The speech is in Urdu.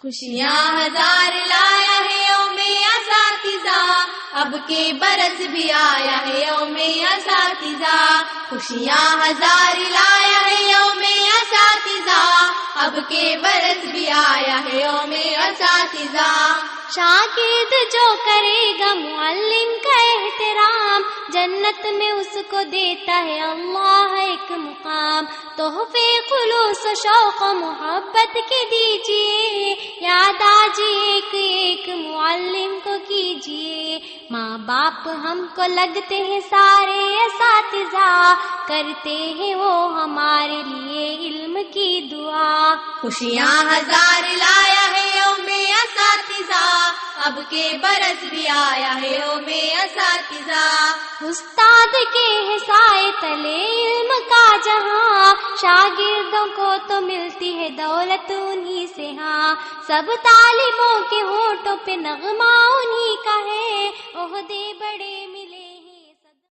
خوشیاں ہزار لایا ہے یوم اساتذہ، اب کے برس بھی آیا ہے یوم اساتذہ، خوشیاں ہزار لایا ہے یوم اساتذہ، اب کے برس بھی آیا ہے یوم اساتذہ۔ شاگرد جو کرے گا معلم کا احترام، جنت میں اس کو دیتا ہے اللہ ایک مقام۔ تحفے خلوص و شوق و محبت کے دیجیے، یاد آج ایک ایک معلم کو کیجیے۔ ماں باپ ہم کو لگتے ہیں سارے اساتذہ، کرتے ہیں وہ ہمارے لیے علم کی دعا۔ خوشیاں ہزار لایا ہے یوم اساتذہ، اب کے برس بھی آیا ہے یوم اساتذہ۔ استاد کے سائے تلے علم کا جہاں، شاگردوں کو تو ملتی ہے دولت انہی سے ہاں، سب طالبوں کے ہونٹوں پہ نغمہ انہی کا ہے، عہدے بڑے ملے